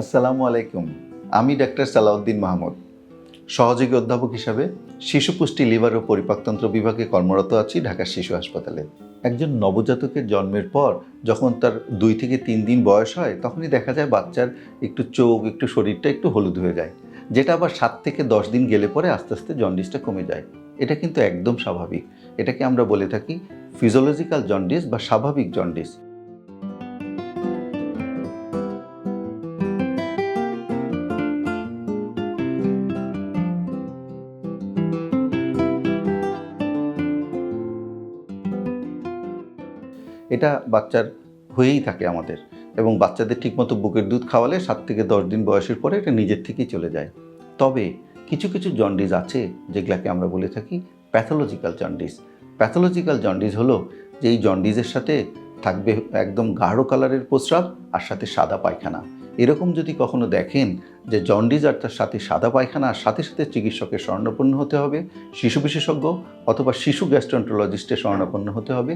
আসসালামু আলাইকুম। আমি ডাক্তার সালাউদ্দিন মাহমুদ, সহযোগী অধ্যাপক হিসাবে শিশু পুষ্টি, লিভার ও পরিপাকতন্ত্র বিভাগে কর্মরত আছি ঢাকার শিশু হাসপাতালে। একজন নবজাতকের জন্মের পর যখন তার 2 থেকে 3 দিন বয়স হয়, তখনই দেখা যায় বাচ্চার একটু চোখ, একটু শরীরটা একটু হলুদ হয়ে যায়, যেটা আবার 7 থেকে 10 দিন গেলে পরে আস্তে আস্তে জন্ডিসটা কমে যায়। এটা কিন্তু একদম স্বাভাবিক। এটাকে আমরা বলে থাকি ফিজিওলজিক্যাল জন্ডিস বা স্বাভাবিক জন্ডিস। এটা বাচ্চার হয়েই থাকে আমাদের, এবং বাচ্চাদের ঠিকমতো বুকের দুধ খাওয়ালে 7 থেকে 10 দিন বয়সের পরে এটা নিজের থেকেই চলে যায়। তবে কিছু কিছু জন্ডিস আছে যেগুলাকে আমরা বলে থাকি প্যাথোলজিক্যাল জন্ডিস। প্যাথোলজিক্যাল জন্ডিস হলো যে এই জন্ডিসের সাথে থাকবে একদম গাঢ় কালারের প্রস্রাব আর সাথে সাদা পায়খানা। এরকম যদি কখনো দেখেন যে জন্ডিস আর তার সাথে সাদা পায়খানা, আর সাথে সাথে চিকিৎসকের শরণাপন্ন হতে হবে, শিশু বিশেষজ্ঞ অথবা শিশু গ্যাস্ট্রোএন্টারোলজিস্টের শরণাপন্ন হতে হবে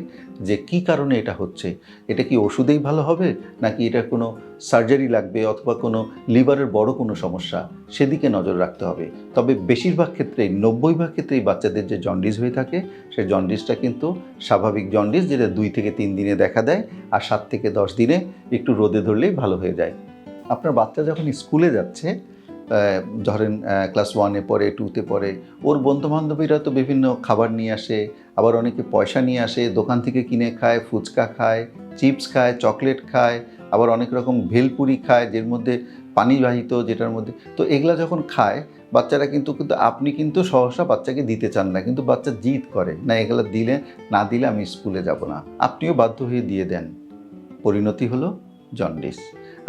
যে কী কারণে এটা হচ্ছে। এটা কি ওষুধেই ভালো হবে, নাকি এটা কোনো সার্জারি লাগবে, অথবা কোনো লিভারের বড় কোনো সমস্যা, সেদিকে নজর রাখতে হবে। তবে বেশিরভাগ ক্ষেত্রেই 90% ক্ষেত্রেই বাচ্চাদের যে জন্ডিস হয়ে থাকে, সেই জন্ডিসটা কিন্তু স্বাভাবিক জন্ডিস, যেটা 2 থেকে 3 দিনে দেখা দেয় আর 7 থেকে 10 দিনে একটু রোদে ধরলেই ভালো হয়ে যায়। আপনার বাচ্চা যখন স্কুলে যাচ্ছে, ধরেন ক্লাস 1-এ পড়ে, 2-তে পড়ে, ওর বন্ধুবান্ধবীরা তো বিভিন্ন খাবার নিয়ে আসে, আবার অনেকে পয়সা নিয়ে আসে, দোকান থেকে কিনে খায়, ফুচকা খায়, চিপস খায়, চকলেট খায়, আবার অনেক রকম ভেলপুরি খায়, যের মধ্যে পানিবাহিত, যেটার মধ্যে তো এগুলা যখন খায় বাচ্চারা কিন্তু আপনি কিন্তু সহসা বাচ্চাকে দিতে চান না, কিন্তু বাচ্চা জিদ করে, না এগুলো দিলে না দিলে আমি স্কুলে যাব না। আপনিও বাধ্য হয়ে দিয়ে দেন। পরিণতি হলো জন্ডিস।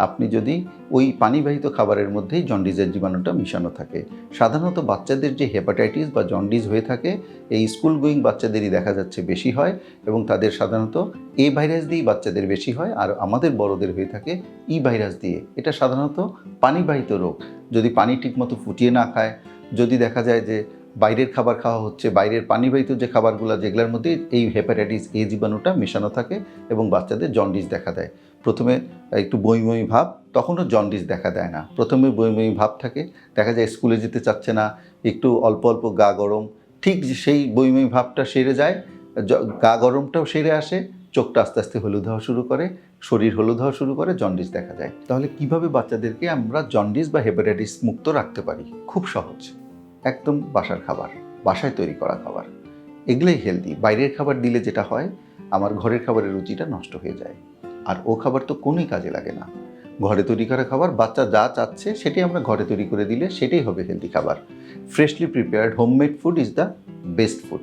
আপনি যদি ওই পানিবাহিত খাবারের মধ্যেই জন্ডিসের জীবাণুটা মিশানো থাকে। সাধারণত বাচ্চাদের যে হেপাটাইটিস বা জন্ডিস হয়ে থাকে, এই স্কুল গোয়িং বাচ্চাদেরই দেখা যাচ্ছে বেশি হয়, এবং তাদের সাধারণত এ ভাইরাস দিয়েই বাচ্চাদের বেশি হয়, আর আমাদের বড়দের হয়ে থাকে ই ভাইরাস দিয়ে। এটা সাধারণত পানিবাহিত রোগ। যদি পানি ঠিকমতো ফুটিয়ে না খায়, যদি দেখা যায় যে বাইরের খাবার খাওয়া হচ্ছে, বাইরের পানিবাহিত যে খাবারগুলো, যেগুলোর মধ্যে এই হেপাটাইটিস এ জীবাণুটা মেশানো থাকে, এবং বাচ্চাদের জন্ডিস দেখা দেয়। প্রথমে একটু বমি বমি ভাব, তখনও জন্ডিস দেখা দেয় না। প্রথমে বমি বমি ভাব থাকে, দেখা যায় স্কুলে যেতে চাচ্ছে না, একটু অল্প অল্প গা গরম, ঠিক সেই বমি বমি ভাবটা সেরে যায়, গা গরমটাও সেরে আসে, চোখটা আস্তে আস্তে হলুদ হওয়া শুরু করে, শরীর হলুদ হওয়া শুরু করে, জন্ডিস দেখা যায়। তাহলে কিভাবে বাচ্চাদেরকে আমরা জন্ডিস বা হেপাটাইটিস মুক্ত রাখতে পারি? খুব সহজ। একদম বাসার খাবার, বাসায় তৈরি করা খাবার, এগুলোই হেলদি। বাইরের খাবার দিলে যেটা হয়, আমার ঘরের খাবারের রুচিটা নষ্ট হয়ে যায়, আর ও খাবার তো কোনোই কাজে লাগে না। ঘরে তৈরি করা খাবার, বাচ্চা যা চাচ্ছে সেটাই আমরা ঘরে তৈরি করে দিলে সেটাই হবে হেলদি খাবার। Freshly prepared homemade food is the best food.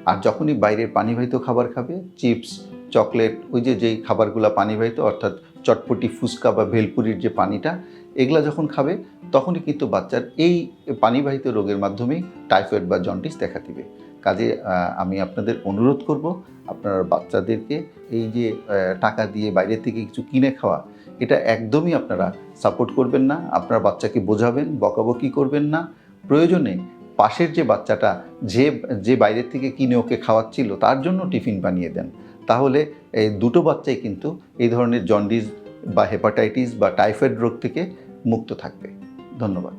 আর যখনই বাইরের পানিবাহিত খাবার খাবে, চিপস, চকলেট, ওই যেই খাবারগুলো পানিবাহিত, অর্থাৎ চটপটি, ফুচকা বা ভেলপুরির যে পানিটা, এগুলা যখন খাবে, তখনই কিন্তু বাচ্চার এই পানিবাহিত রোগের মাধ্যমেই টাইফয়েড বা জন্ডিস দেখা দিবে। কাজে আমি আপনাদের অনুরোধ করব, আপনার বাচ্চাদেরকে এই যে টাকা দিয়ে বাইরে থেকে কিছু কিনে খাওয়া, এটা একদমই আপনারা সাপোর্ট করবেন না। আপনার বাচ্চাকে বোঝাবেন, বকাবকি করবেন না। প্রয়োজনে পাশের যে বাচ্চাটা যে বাইরের থেকে কিনে ওকে খাওয়াচ্ছিল, তার জন্য টিফিন বানিয়ে দেন। তাহলে এই দুটো বাচ্চাই কিন্তু এই ধরনের জন্ডিস বা হেপাটাইটিস বা টাইফয়েড রোগ থেকে মুক্ত থাকবে। ধন্যবাদ।